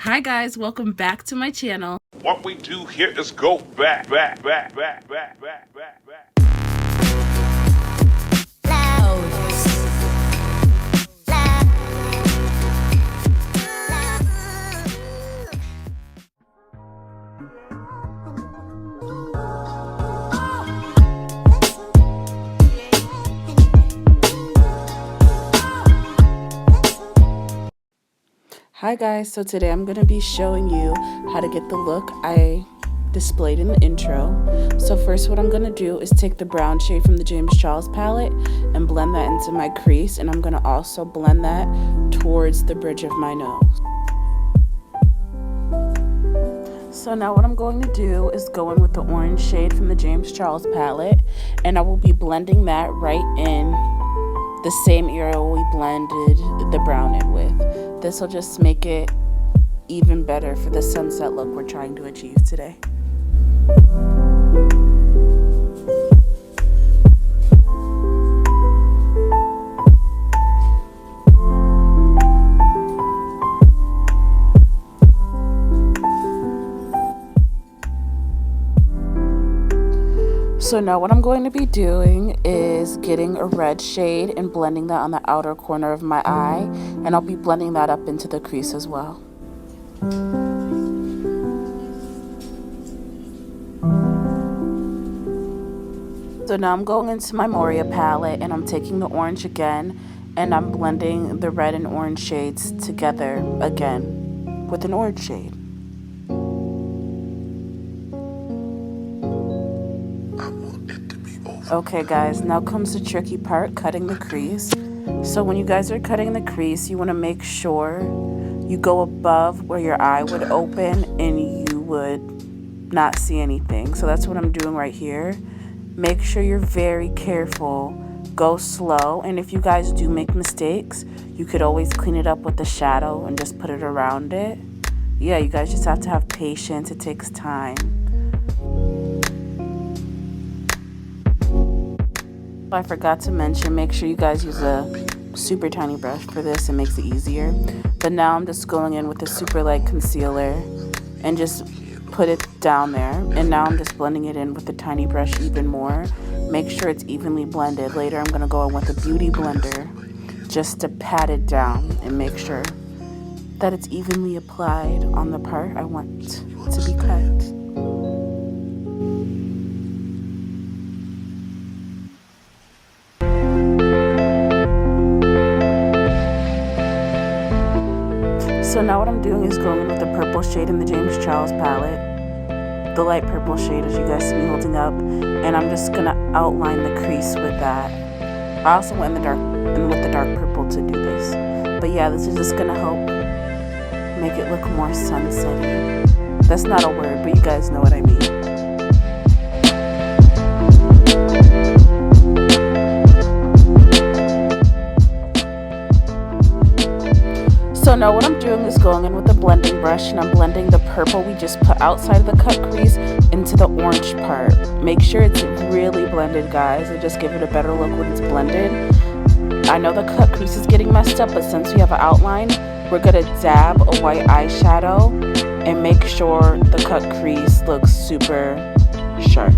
Hi guys, welcome back to my channel. What we do here is go back. Hi guys, so today I'm going to be showing you how to get the look I displayed in the intro. So first what I'm going to do is take the brown shade from the James Charles palette and blend that into my crease, and I'm going to also blend that towards the bridge of my nose. So now what I'm going to do is go in with the orange shade from the James Charles palette, and I will be blending that right in the same area we blended the brown in with. This will just make it even better for the sunset look we're trying to achieve today. So now what I'm going to be doing is getting a red shade and blending that on the outer corner of my eye, and I'll be blending that up into the crease as well. So now I'm going into my Moria palette and I'm taking the orange again, and I'm blending the red and orange shades together again with an orange shade. Okay guys, now comes the tricky part, cutting the crease. So when you guys are cutting the crease, you want to make sure you go above where your eye would open and you would not see anything. So that's what I'm doing right here. Make sure you're very careful. Go slow, and if you guys do make mistakes, you could always clean it up with the shadow and just put it around it. Yeah, you guys just have to have patience. It takes time. I forgot to mention, make sure you guys use a super tiny brush for this. It makes it easier. But now I'm just going in with a super light concealer and just put it down there. And now I'm just blending it in with a tiny brush even more. Make sure it's evenly blended. Later I'm going to go in with a beauty blender just to pat it down and make sure that it's evenly applied on the part I want to be cut. So now what I'm doing is going in with the purple shade in the James Charles palette, the light purple shade as you guys see me holding up, and I'm just gonna outline the crease with that. I also went in the dark and with the dark purple to do this, but yeah, this is just gonna help make it look more sunsetty. That's not a word, but you guys know what I mean. So now what I'm doing is going in with a blending brush, and I'm blending the purple we just put outside of the cut crease into the orange part. Make sure it's really blended, guys, and just give it a better look when it's blended. I know the cut crease is getting messed up, but since we have an outline, we're going to dab a white eyeshadow and make sure the cut crease looks super sharp.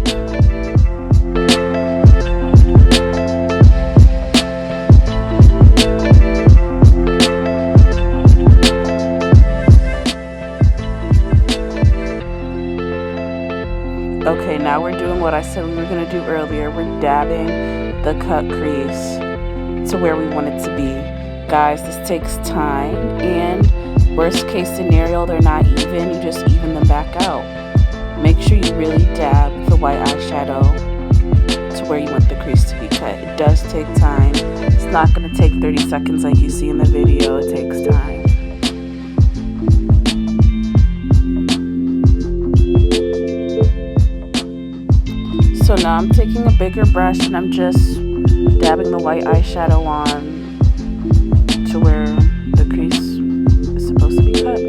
Okay, now we're doing what I said we were going to do earlier. We're dabbing the cut crease to where we want it to be. Guys, this takes time, and worst case scenario, they're not even. You just even them back out. Make sure you really dab the white eyeshadow to where you want the crease to be cut. It does take time. It's not going to take 30 seconds like you see in the video. It takes time. So now I'm taking a bigger brush and I'm just dabbing the white eyeshadow on to where the crease is supposed to be cut.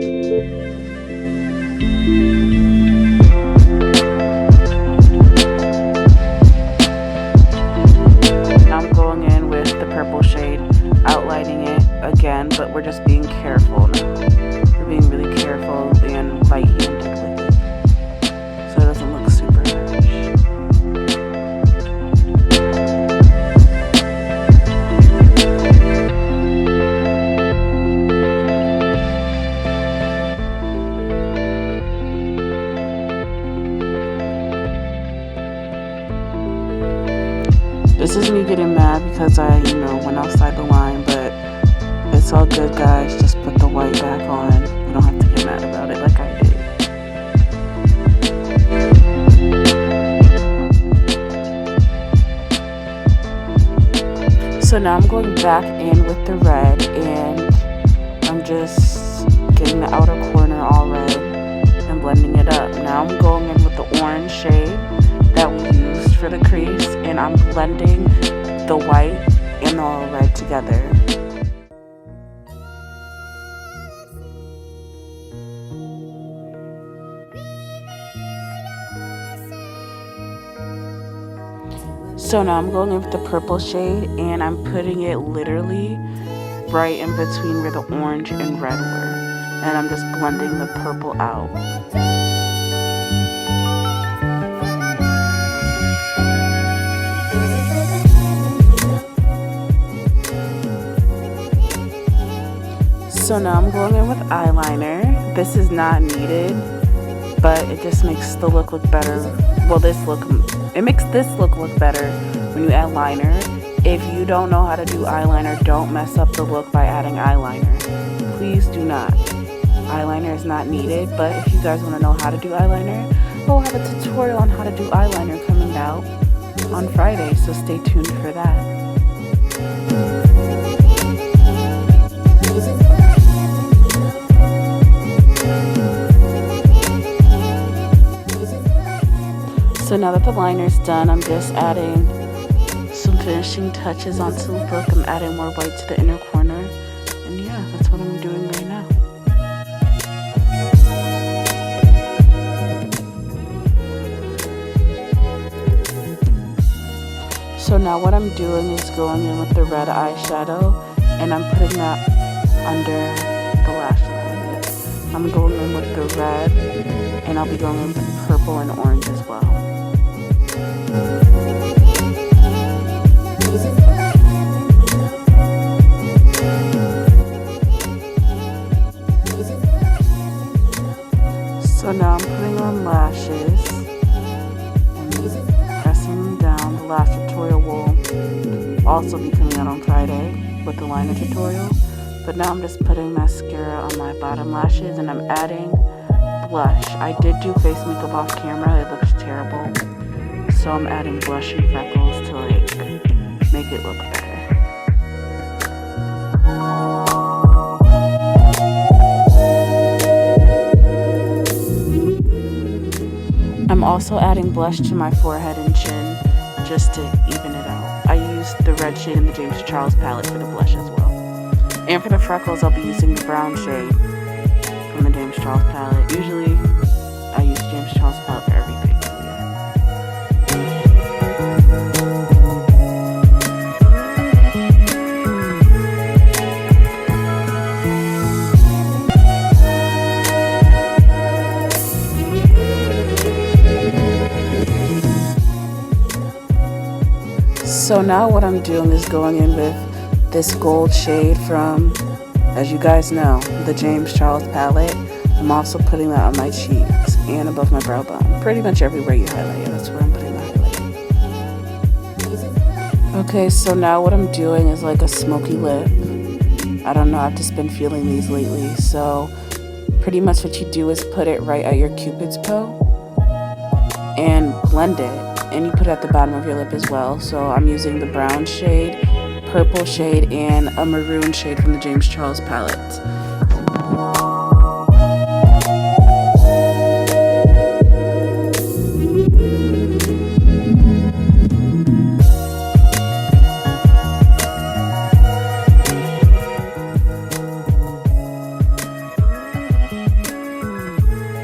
Now I'm going in with the purple shade, outlining it again, but we're just being careful now. We're being really careful. This is me getting mad because I, went outside the line, but it's all good, guys. Just put the white back on. You don't have to get mad about it like I did. So now I'm going back in with the red, and I'm just getting the outer corner all red and blending it up. Now I'm going in with the orange shade that we used for the crease, and I'm blending the white and the red together. So now I'm going in with the purple shade, and I'm putting it literally right in between where the orange and red were. And I'm just blending the purple out. So now I'm going in with eyeliner. This is not needed, but it just makes the look better. Well, it makes this look better when you add liner. If you don't know how to do eyeliner, don't mess up the look by adding eyeliner. Please do not. Eyeliner is not needed, but if you guys want to know how to do eyeliner, we'll have a tutorial on how to do eyeliner coming out on Friday, so stay tuned for that. So now that the liner's done, I'm just adding some finishing touches onto the look. I'm adding more white to the inner corner. And yeah, that's what I'm doing right now. So now what I'm doing is going in with the red eyeshadow, and I'm putting that under the lash line. Yes. I'm going in with the red, and I'll be going in with purple and orange as well. So now I'm putting on lashes and pressing them down. The lash tutorial will also be coming out on Friday with the liner tutorial. But now I'm just putting mascara on my bottom lashes, and I'm adding blush. I did do face makeup off camera. It looks terrible. So I'm adding blush and freckles to make it look better. I'm also adding blush to my forehead and chin just to even it out. I used the red shade in the James Charles palette for the blush as well. And for the freckles, I'll be using the brown shade from the James Charles palette. Usually, I use James Charles palette for everything. So yeah. So now what I'm doing is going in with this gold shade from, as you guys know, the James Charles palette. I'm also putting that on my cheeks and above my brow bone. Pretty much everywhere you highlight, that's where I'm putting my highlight. Okay, so now what I'm doing is like a smoky lip. I don't know, I've just been feeling these lately. So pretty much what you do is put it right at your Cupid's bow and blend it. And you put it at the bottom of your lip as well. So I'm using the brown shade, purple shade, and a maroon shade from the James Charles palette.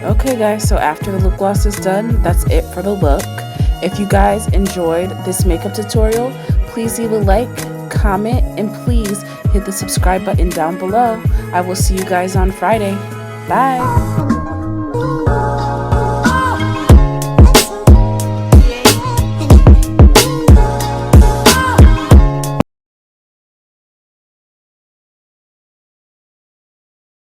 Okay guys, so after the lip gloss is done, that's it for the look. If you guys enjoyed this makeup tutorial, please leave a like, comment, and please hit the subscribe button down below. I will see you guys on Friday. Bye!